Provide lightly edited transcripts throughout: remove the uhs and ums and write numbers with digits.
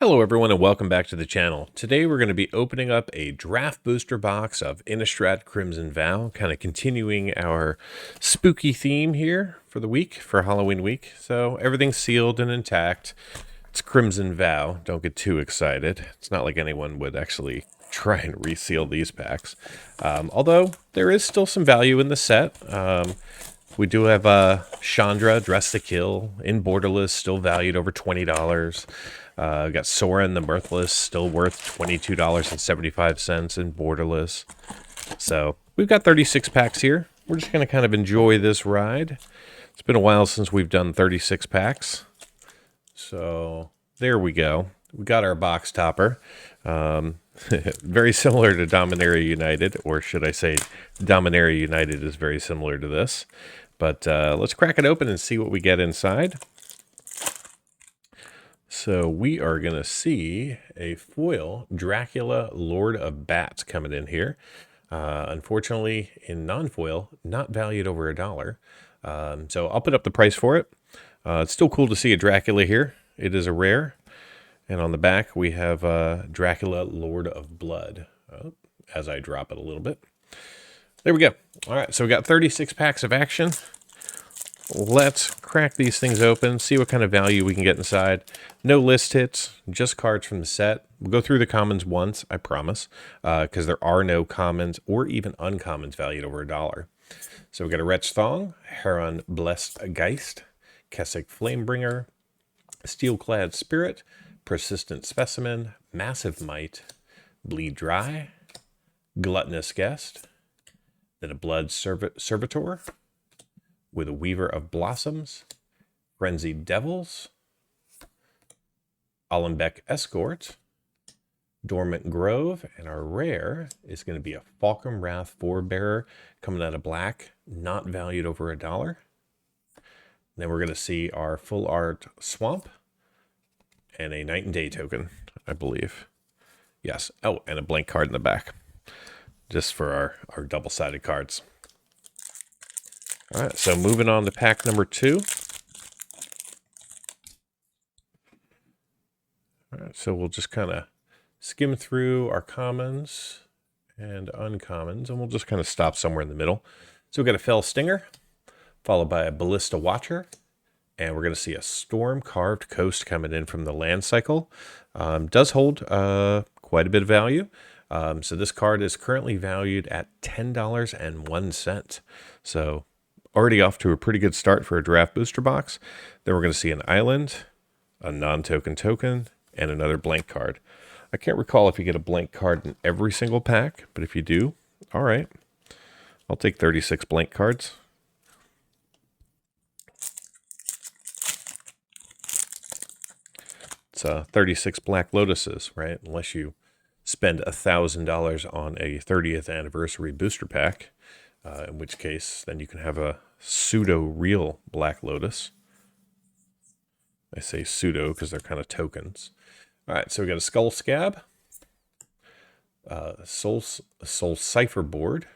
Hello everyone and welcome back to the channel. Today we're going to be opening up a draft booster box of Innistrad Crimson Vow, kind of continuing our spooky theme here for the week, for Halloween week. So everything's sealed and intact. It's Crimson Vow, don't get too excited. It's not like anyone would actually try and reseal these packs. Although there is still some value in the set. We do have Chandra, Dress to Kill, in Borderless, still valued over $20. We got Soren the Mirthless, still worth $22.75 in Borderless. So we've got 36 packs here. We're just going to kind of enjoy this ride. It's been a while since we've done 36 packs. So there we go. We got our box topper. Very similar to Dominaria United, or should I say Dominaria United is very similar to this. But let's crack it open and see what we get inside. So we are going to see a foil Dracula Lord of Bats coming in here. Unfortunately, in non-foil, not valued over $1. So I'll put up the price for it. It's still cool to see a Dracula here. It is a rare. And on the back, we have Dracula Lord of Blood, as I drop it a little bit. There we go. All right, so we got 36 packs of action. Let's crack these things open, see what kind of value we can get inside. No list hits, just cards from the set. We'll go through the commons once, I promise, because there are no commons or even uncommons valued over $1. So we got a Wretch Thong, Heron Blessed Geist, Kessig Flamebringer, Steelclad Spirit, Persistent Specimen, Massive Might, Bleed Dry, Gluttonous Guest, then a Blood Servitor, with a Weaver of Blossoms, Frenzied Devils, Allenbeck Escort, Dormant Grove, and our rare is going to be a Falcon Wrath Forebearer coming out of black, not valued over $1. Then we're going to see our full art Swamp and a Night and Day token, I believe. Yes. Oh, and a blank card in the back, just for our double-sided cards. All right, so moving on to pack number 2. All right, so we'll just kind of skim through our commons and uncommons, and we'll just kind of stop somewhere in the middle. So we've got a Fell Stinger, followed by a Ballista Watcher, and we're going to see a Storm Carved Coast coming in from the land cycle. Does hold quite a bit of value. So this card is currently valued at $10.01. So already off to a pretty good start for a draft booster box. Then we're going to see an island, a non-token token, and another blank card. I can't recall if you get a blank card in every single pack, but if you do, all right. I'll take 36 blank cards. It's 36 Black Lotuses, right? Unless you spend $1,000 on a 30th anniversary booster pack, in which case then you can have a pseudo-real Black Lotus. I say pseudo because they're kind of tokens. All right, so we got a Skull Scab, Soul Cipher Board,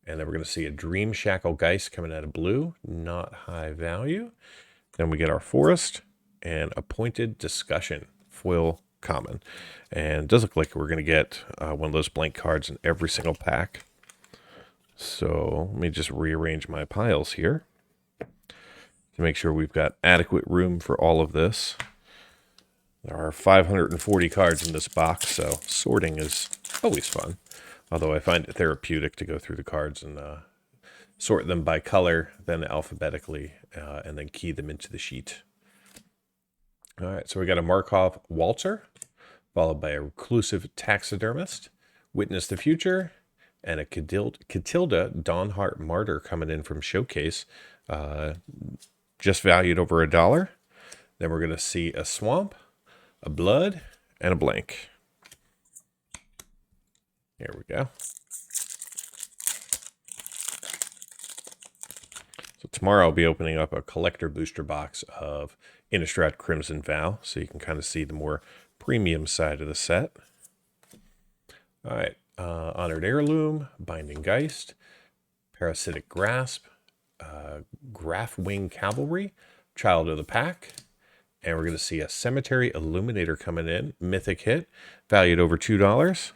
and then we're going to see a Dream Shackle Geist coming out of blue, not high value. Then we get our Forest and Appointed Discussion, foil common. And it does look like we're going to get one of those blank cards in every single pack. So let me just rearrange my piles here to make sure we've got adequate room for all of this. There are 540 cards in this box, so sorting is always fun. Although I find it therapeutic to go through the cards and sort them by color, then alphabetically, and then key them into the sheet. All right, so we got a Markov Waltzer, followed by a Reclusive Taxidermist, Witness the Future, and a Catilda Dawnheart Martyr coming in from Showcase, just valued over $1. Then we're going to see a Swamp, a Blood, and a blank. Here we go. So tomorrow I'll be opening up a collector booster box of Innistrad Crimson Vow, so you can kind of see the more premium side of the set. All right. Honored Heirloom, Binding Geist, Parasitic Grasp, Graph Wing Cavalry, Child of the Pack, And we're going to see a Cemetery Illuminator coming in. Mythic hit, valued over $2,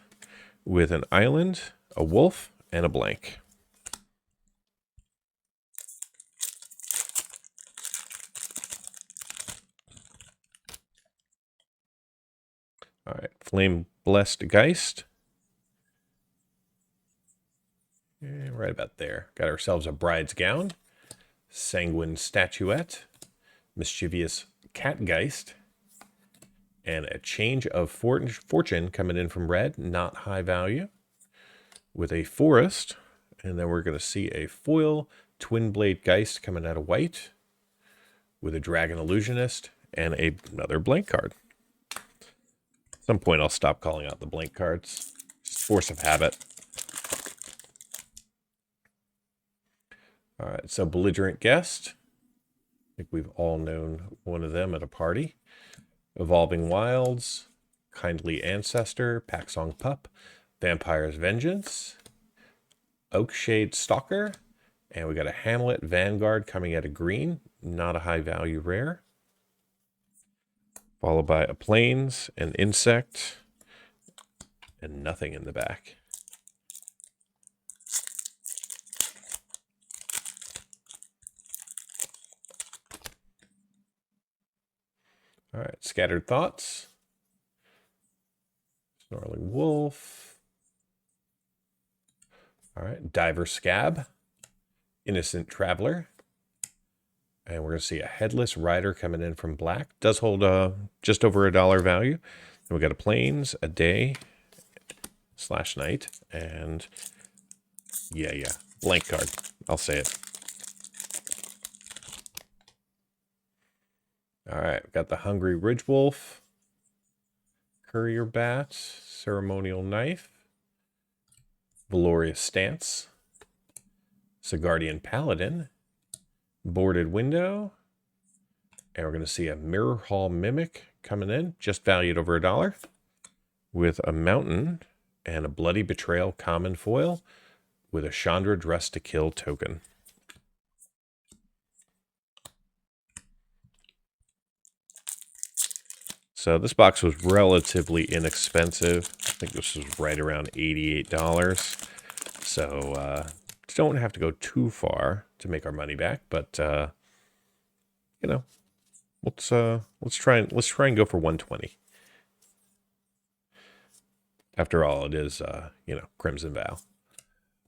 with an island, a wolf, and a blank. All right, Flame Blessed Geist. And right about there. Got ourselves a Bride's Gown, Sanguine Statuette, Mischievous Catgeist, and a Change of Fortune coming in from red, not high value, with a Forest. And then we're going to see a foil Twin Blade Geist coming out of white, with a Dragon Illusionist, and another blank card. At some point, I'll stop calling out the blank cards. Just force of habit. All right, so Belligerent Guest. I think we've all known one of them at a party. Evolving Wilds, Kindly Ancestor, Packsong Pup, Vampire's Vengeance, Oakshade Stalker, and we got a Hamlet Vanguard coming out of green, not a high value rare. Followed by a Plains, an Insect, and nothing in the back. All right, Scattered Thoughts, Snarling Wolf. All right, Diver Scab, Innocent Traveler. And we're going to see a Headless Rider coming in from black. Does hold just over $1 value. Then we got a Plains, a Day / Night, and yeah, blank card. I'll say it. All right, got the Hungry Ridge Wolf, Courier Bat, Ceremonial Knife, Valorious Stance, Sigardian Paladin, Boarded Window, and we're going to see a Mirror Hall Mimic coming in, just valued over $1, with a Mountain and a Bloody Betrayal common foil, with a Chandra Dress to Kill token. So this box was relatively inexpensive. I think this was right around $88. So don't have to go too far to make our money back, but you know, let's try and go for 120. After all, it is Crimson Vow.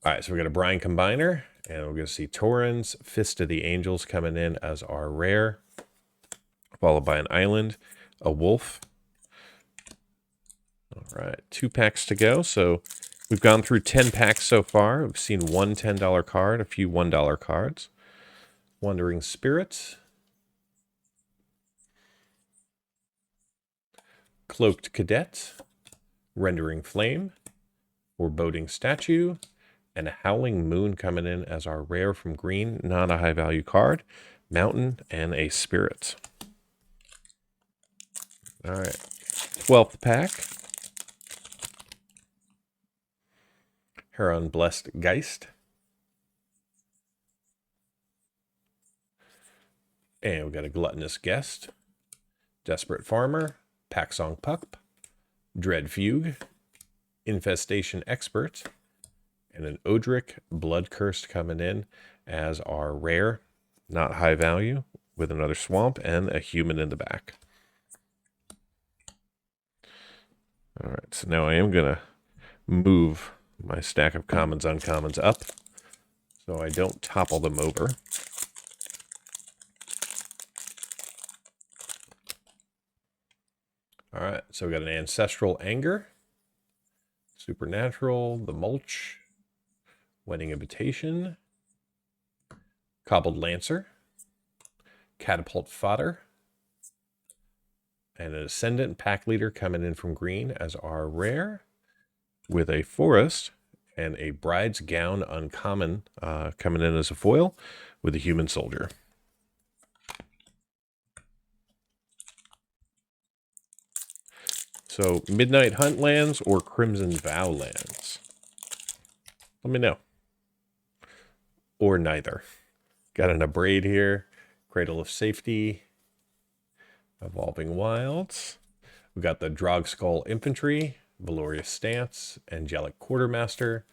All right, so we got a Brine Combiner, and we're going to see Tauren's Fist of the Angels coming in as our rare, followed by an island, a wolf. All right, 2 packs to go. So we've gone through 10 packs so far. We've seen one $10 card, a few $1 cards. Wandering Spirit, Cloaked Cadet, Rendering Flame, Foreboding Statue, and a Howling Moon coming in as our rare from green, not a high value card, Mountain, and a Spirit. All right, 12th pack. Heron Blessed Geist. And we got a Gluttonous Guest, Desperate Farmer, Packsong Pup, Dread Fugue, Infestation Expert, and an Odric Blood Cursed coming in as our rare, not high value, with another Swamp and a human in the back. All right, so now I am going to move my stack of commons, uncommons up so I don't topple them over. All right, so we got an Ancestral Anger, Supernatural, the Mulch, Wedding Invitation, Cobbled Lancer, Catapult Fodder, and an Ascendant Pack Leader coming in from green as our rare, with a Forest and a Bride's Gown uncommon coming in as a foil with a Human Soldier. So Midnight Hunt lands or Crimson Vow lands? Let me know. Or neither. Got an Abrade here, Cradle of Safety, Evolving Wilds. We got the Drog Skull Infantry, Valorious Stance, Angelic Quartermaster,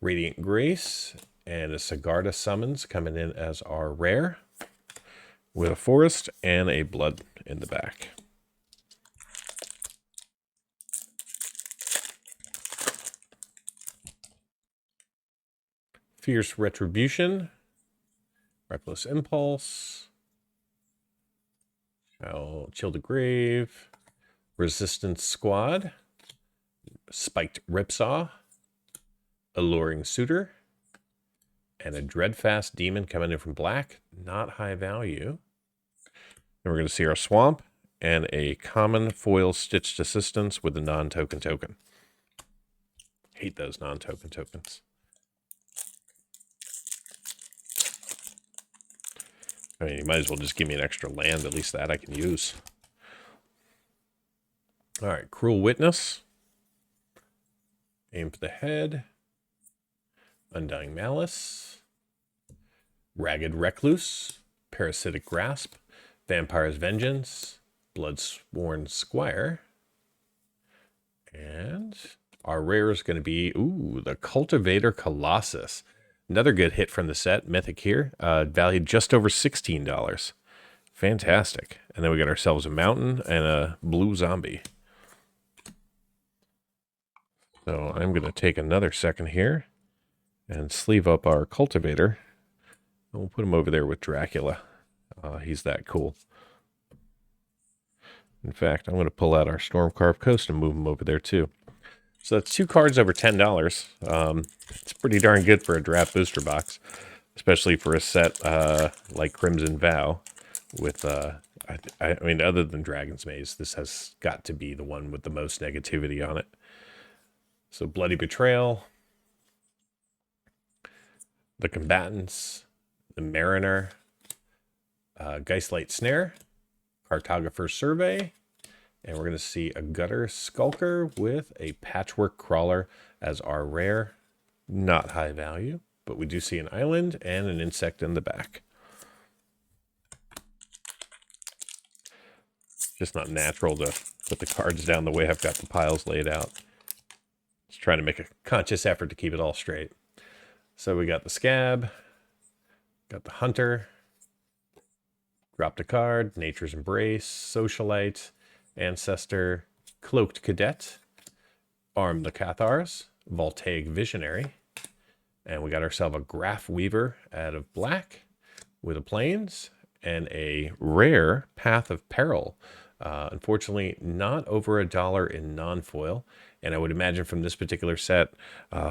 Radiant Grace, and a Sigarda Summons coming in as our rare, with a Forest and a Blood in the back. Fierce Retribution, Reckless Impulse, Chill the Grave, Resistance Squad, Spiked Ripsaw, Alluring Suitor, and a Dreadfast Demon coming in from black. Not high value. Then we're going to see our Swamp and a common foil Stitched Assistance with a non-token token. Hate those non-token tokens. I mean, you might as well just give me an extra land. At least that I can use. All right, Cruel Witness. Aim for the Head. Undying Malice. Ragged Recluse. Parasitic Grasp. Vampire's Vengeance. Bloodsworn Squire. And our rare is going to be, the Cultivator Colossus. Another good hit from the set, Mythic here, valued just over $16. Fantastic. And then we got ourselves a Mountain and a Blue Zombie. So I'm going to take another second here and sleeve up our Cultivator. And we'll put him over there with Dracula. He's that cool. In fact, I'm going to pull out our Stormcarved Coast and move him over there too. So that's 2 cards over $10. It's pretty darn good for a draft booster box, especially for a set like Crimson Vow. With, I mean, other than Dragon's Maze, this has got to be the one with the most negativity on it. So Bloody Betrayal, the Combatants, the Mariner, Geistlight Snare, Cartographer's Survey, and we're going to see a Gutter Skulker with a Patchwork Crawler as our rare. Not high value, but we do see an island and an insect in the back. Just not natural to put the cards down the way I've got the piles laid out. Just trying to make a conscious effort to keep it all straight. So we got the Scab, got the Hunter, dropped a card, Nature's Embrace, Socialite, Ancestor, Cloaked Cadet, Arm the Cathars, Voltaic Visionary, and we got ourselves a Graph Weaver out of black with a Plains and a rare Path of Peril. Unfortunately, not over $1 in non-foil, and I would imagine from this particular set,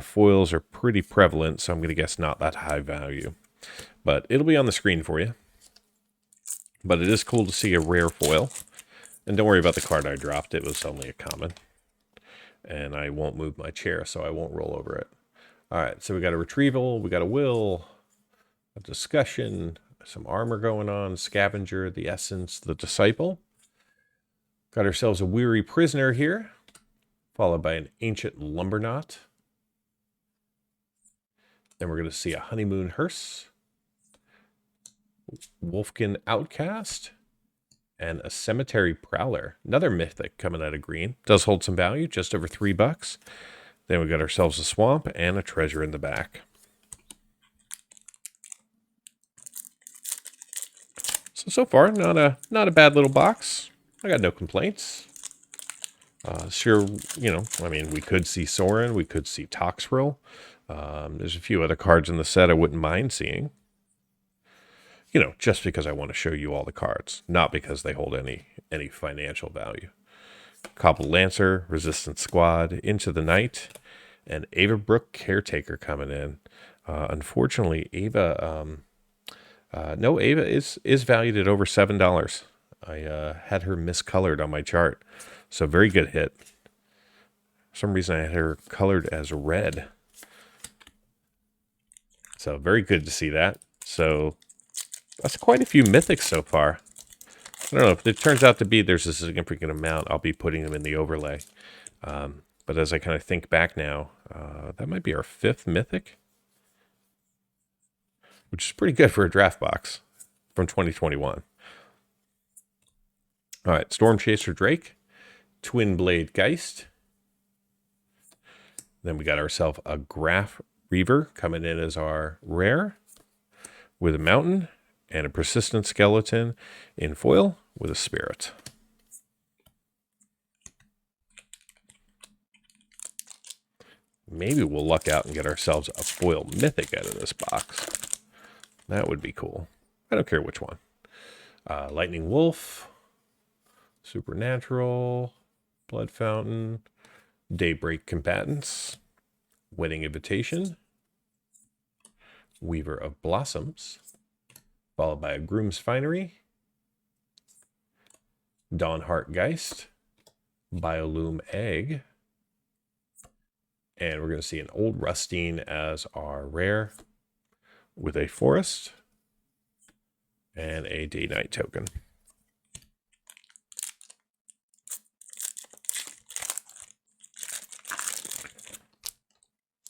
foils are pretty prevalent, so I'm going to guess not that high value. But it'll be on the screen for you. But it is cool to see a rare foil. And don't worry about the card I dropped. It was only a common. And I won't move my chair, so I won't roll over it. All right, so we got a Retrieval, we got a Will, a Discussion, some armor going on, Scavenger, the Essence, the Disciple. Got ourselves a Weary Prisoner here, followed by an Ancient Lumberknot. Then we're going to see a Honeymoon Hearse, Wolfkin Outcast, and a Cemetery Prowler. Another Mythic coming out of green. Does hold some value, just over $3. Then we got ourselves a Swamp and a Treasure in the back. So far, not a bad little box. I got no complaints. Sure, I mean, we could see Sorin, we could see Toxrill. There's a few other cards in the set I wouldn't mind seeing. Just because I want to show you all the cards, not because they hold any financial value. Cobble Lancer, Resistance Squad, Into the Night, and Ava Brook Caretaker coming in. Unfortunately, Ava is valued at over $7. I had her miscolored on my chart, so very good hit. For some reason I had her colored as red. So very good to see that. So that's quite a few mythics so far. I don't know if it turns out to be there's a significant amount, I'll be putting them in the overlay. But as I kind of think back now, that might be our 5th mythic, which is pretty good for a draft box from 2021. All right, Storm Chaser Drake, Twin Blade Geist. Then we got ourselves a Graph Reaver coming in as our rare with a mountain, and a Persistent Skeleton in foil with a spirit. Maybe we'll luck out and get ourselves a foil mythic out of this box. That would be cool. I don't care which one. Lightning Wolf, Supernatural, Blood Fountain, Daybreak Combatants, Wedding Invitation, Weaver of Blossoms, followed by a Groom's Finery, Dawnheart Geist, Biolume Egg, and we're going to see an Old Rustine as our rare with a Forest and a Day-Night token.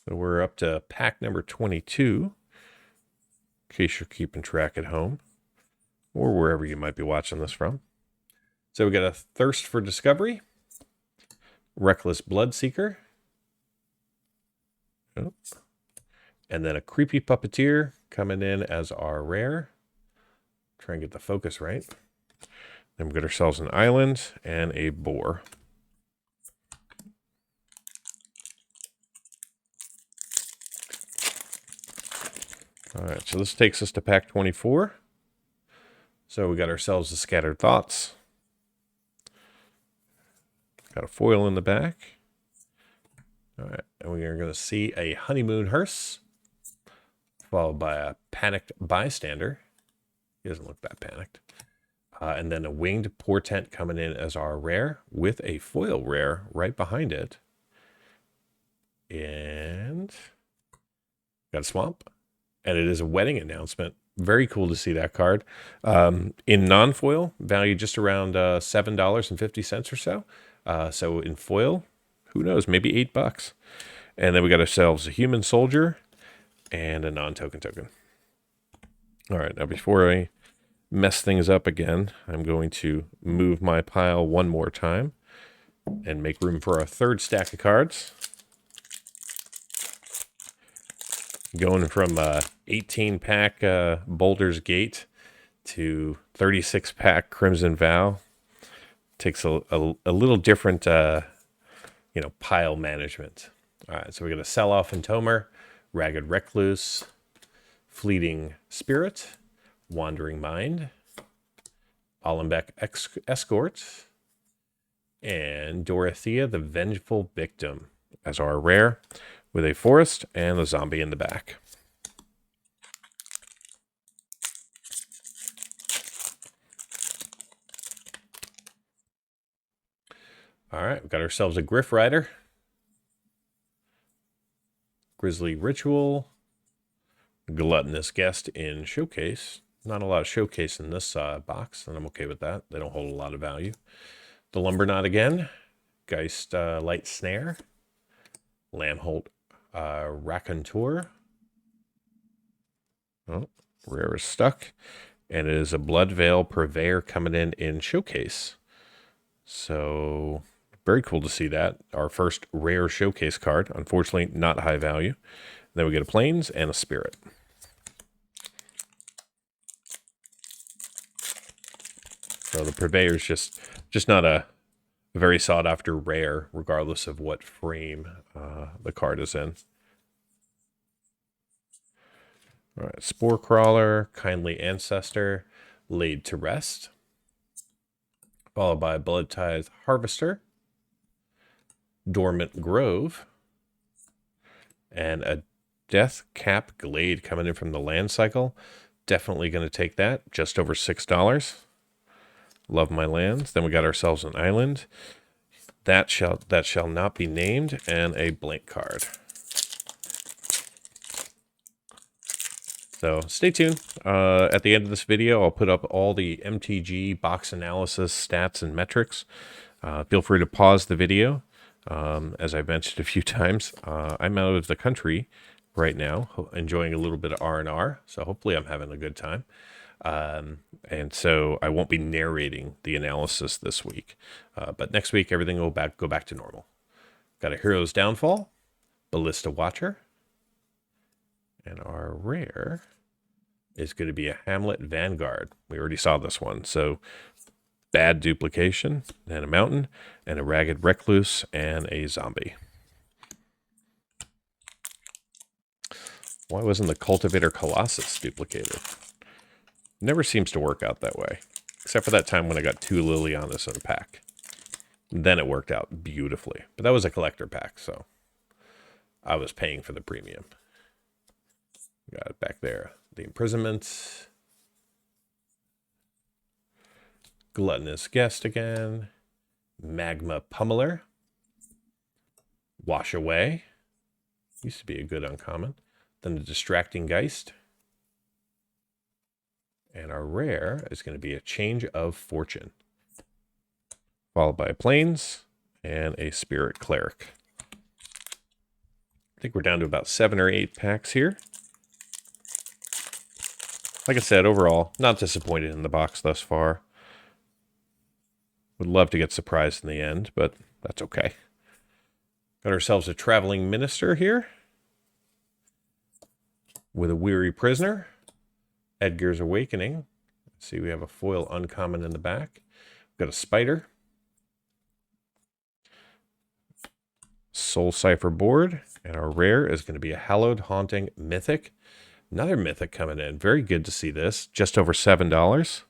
So we're up to pack number 22, in case you're keeping track at home or wherever you might be watching this from. So we got a Thirst for Discovery, Reckless Bloodseeker, and then a Creepy Puppeteer coming in as our rare. Try and get the focus right. Then we got ourselves an Island and a Boar. All right, so this takes us to pack 24. So we got ourselves the Scattered Thoughts. Got a foil in the back. All right, and we are going to see a Honeymoon Hearse, followed by a Panicked Bystander. He doesn't look that panicked. And then a Winged Portent coming in as our rare with a foil rare right behind it. And got a Swamp. And it is a Wedding Announcement. Very cool to see that card. In non-foil, value just around $7.50 or so. So in foil, who knows, maybe $8. And then we got ourselves a Human Soldier and a non-token token. All right, now before I mess things up again, I'm going to move my pile one more time and make room for our third stack of cards. Going from 18-pack Boulder's Gate to 36-pack Crimson Vow takes a little different, pile management. All right, so we got a Sell-Off Entomer, Ragged Recluse, Fleeting Spirit, Wandering Mind, Allenbeck Escort, and Dorothea the Vengeful Victim as our rare, with a Forest and a Zombie in the back. All right, we've got ourselves a Griff Rider, Grizzly Ritual, Gluttonous Guest in Showcase. Not a lot of Showcase in this box, and I'm okay with that. They don't hold a lot of value. The Lumberknot again, Geist Light Snare, Lambholt Raconteur. Oh, rare is stuck. And it is a Bloodveil Purveyor coming in Showcase. So very cool to see that. Our first rare Showcase card. Unfortunately, not high value. Then we get a Plains and a Spirit. So the Purveyor is just not a very sought after rare, regardless of what frame the card is in. All right, Spore Crawler, Kindly Ancestor, Laid to Rest, followed by Blood Tithe Harvester, Dormant Grove, and a Death Cap Glade coming in from the land cycle. Definitely going to take that, just over $6. Love my lands. Then we got ourselves an Island. That shall not be named, and a blank card. So stay tuned. At the end of this video, I'll put up all the MTG box analysis, stats, and metrics. Feel free to pause the video. As I mentioned a few times, I'm out of the country right now, enjoying a little bit of R&R. So hopefully I'm having a good time. And so I won't be narrating the analysis this week. But next week, everything will go back to normal. Got a Hero's Downfall, Ballista Watcher, and our rare is going to be a Hamlet Vanguard. We already saw this one. So bad Duplication, and a Mountain, and a Ragged Recluse, and a Zombie. Why wasn't the Cultivator Colossus duplicated? Never seems to work out that way. Except for that time when I got 2 Lilianas in a pack. Then it worked out beautifully. But that was a collector pack, so I was paying for the premium. Got it back there. The Imprisonment. Gluttonous Guest again. Magma Pummeler. Wash Away. Used to be a good uncommon. Then the Distracting Geist. And our rare is going to be a Change of Fortune. Followed by Plains and a Spirit Cleric. I think we're down to about 7 or 8 packs here. Like I said, overall, not disappointed in the box thus far. Would love to get surprised in the end, but that's okay. Got ourselves a Traveling Minister here. With a Weary Prisoner. Edgar's Awakening. Let's see, we have a foil uncommon in the back. We've got a Spider. Soul Cipher board. And our rare is going to be a Hallowed Haunting Mythic. Another Mythic coming in. Very good to see this. Just over $7.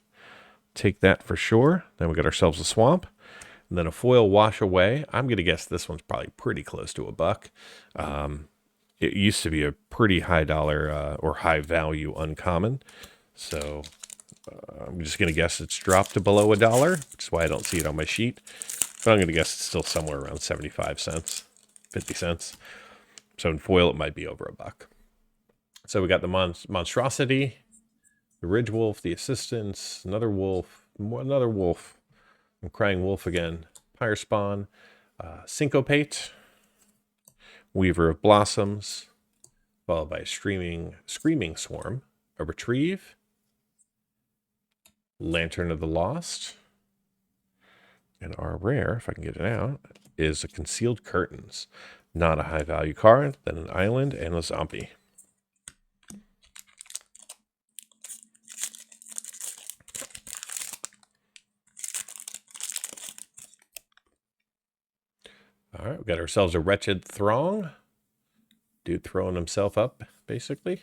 Take that for sure. Then we got ourselves a Swamp. And then a foil Wash Away. I'm going to guess this one's probably pretty close to $1. It used to be a pretty high dollar or high value uncommon. So I'm just going to guess it's dropped to below $1, which is why I don't see it on my sheet. But I'm going to guess it's still somewhere around 75 cents, 50 cents. So in foil, it might be over $1. So we got the Monstrosity, the Ridge Wolf, the Assistants, another wolf, I'm Crying Wolf again, Pyre Spawn, Syncopate, Weaver of Blossoms, followed by a Screaming Swarm, a Retrieve, Lantern of the Lost, and our rare, if I can get it out, is a Concealed Curtains. Not a high value card, then an Island and a Zombie. All right, we got ourselves a Wretched Throng. Dude throwing himself up, basically.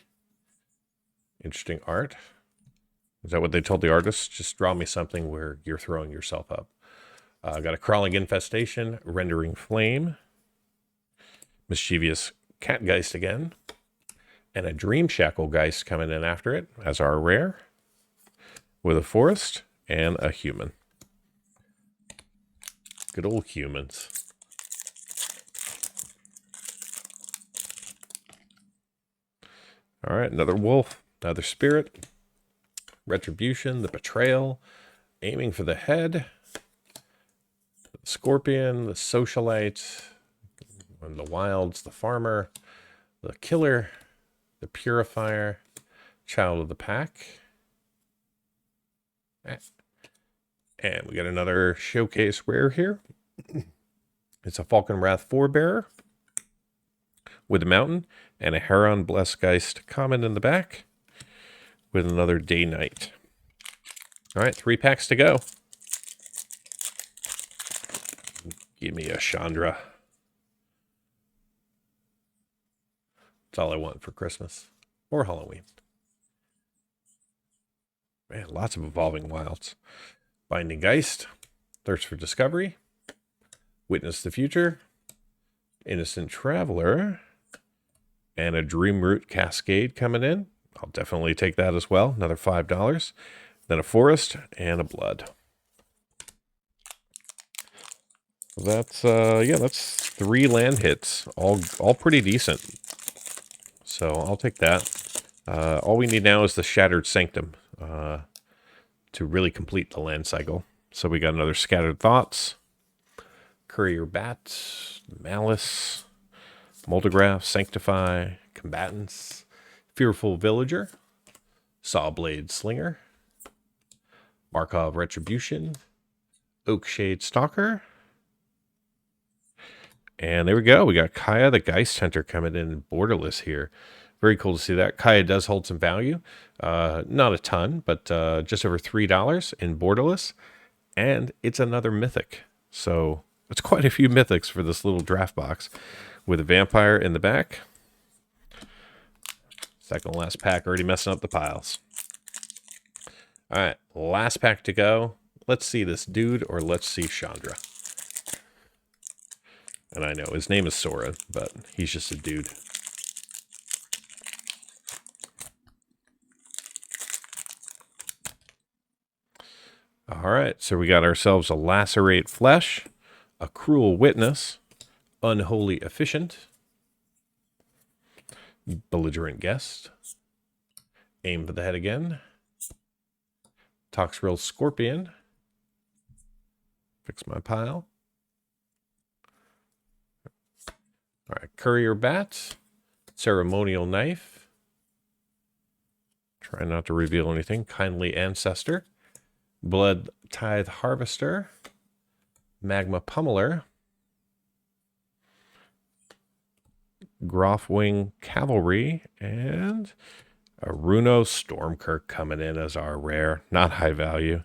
Interesting art. Is that what they told the artist? Just draw me something where you're throwing yourself up. Got a Crawling Infestation, Rendering Flame. Mischievous Catgeist again. And a Dream Shackle Geist coming in after it as our rare. With a Forest and a Human. Good old humans. All right, another Wolf, another Spirit. Retribution, the Betrayal. Aiming for the Head. The Scorpion, the Socialite. And the Wilds, the Farmer. The Killer. The Purifier. Child of the Pack. And we got another showcase rare here. It's a Falcon Wrath Forebearer with a Mountain and a Heron Blessgeist common in the back with another Day Night. All right, 3 packs to go. Give me a Chandra. That's all I want for Christmas or Halloween. Man, lots of Evolving Wilds. Binding Geist, Thirst for Discovery, Witness the Future, Innocent Traveler, and a Dreamroot Cascade coming in. I'll definitely take that as well. Another $5. Then a Forest and a Blood. That's that's 3 land hits, all pretty decent. So I'll take that. All we need now is the Shattered Sanctum to really complete the land cycle. So we got another Scattered Thoughts, Courier Bat, Malice, Multigraph, Sanctify, Combatants, Fearful Villager, Sawblade Slinger, Markov Retribution, Oakshade Stalker. And there we go. We got Kaya the Geist Hunter coming in borderless here. Very cool to see that. Kaya does hold some value. Not a ton, but just over $3 in borderless. And it's another mythic. So it's quite a few mythics for this little draft box. With a vampire in the back. Second to last pack, already messing up the piles. All right, last pack to go. Let's see this dude, or let's see Chandra. And I know his name is Sora, but he's just a dude. All right, so we got ourselves a Lacerate Flesh, a Cruel Witness, Unholy Efficient, Belligerent Guest, Aim for the Head Again, Toxrill Scorpion, fix my pile. All right, Courier Bat, Ceremonial Knife, try not to reveal anything, Kindly Ancestor, Blood Tithe Harvester, Magma Pummeler, Groffwing Cavalry, and a Runo Stormkirk coming in as our rare, not high value,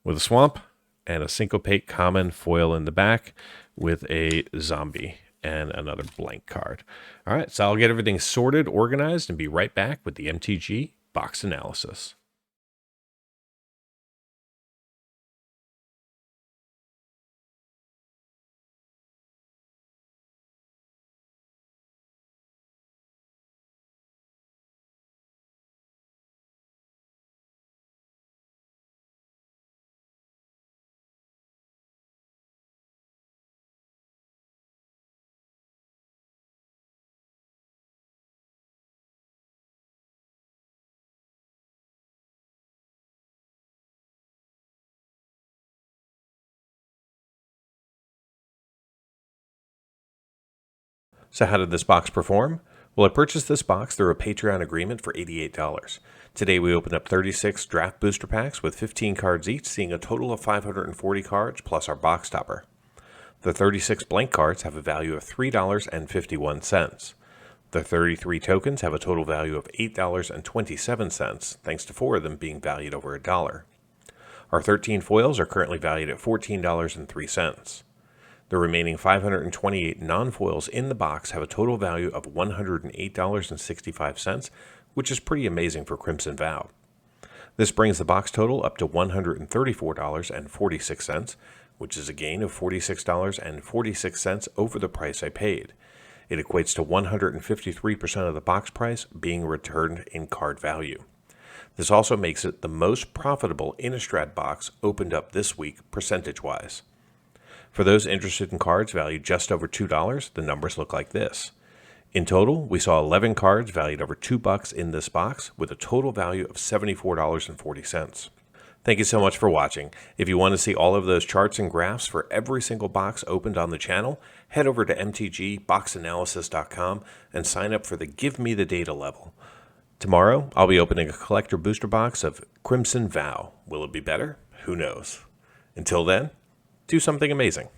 with a Swamp and a Syncopate common foil in the back with a zombie and another blank card. All right, so I'll get everything sorted, organized, and be right back with the MTG box analysis. So how did this box perform? Well, I purchased this box through a Patreon agreement for $88. Today we opened up 36 draft booster packs with 15 cards each, seeing a total of 540 cards plus our box topper. The 36 blank cards have a value of $3.51. The 33 tokens have a total value of $8.27, thanks to 4 of them being valued over $1. Our 13 foils are currently valued at $14.03. The remaining 528 non-foils in the box have a total value of $108.65, which is pretty amazing for Crimson Vow. This brings the box total up to $134.46, which is a gain of $46.46 over the price I paid. It equates to 153% of the box price being returned in card value. This also makes it the most profitable Innistrad box opened up this week percentage-wise. For those interested in cards valued just over $2, the numbers look like this. In total, we saw 11 cards valued over $2 in this box with a total value of $74.40. Thank you so much for watching. If you want to see all of those charts and graphs for every single box opened on the channel, head over to mtgboxanalysis.com and sign up for the Give Me the Data level. Tomorrow, I'll be opening a collector booster box of Crimson Vow. Will it be better? Who knows? Until then, do something amazing.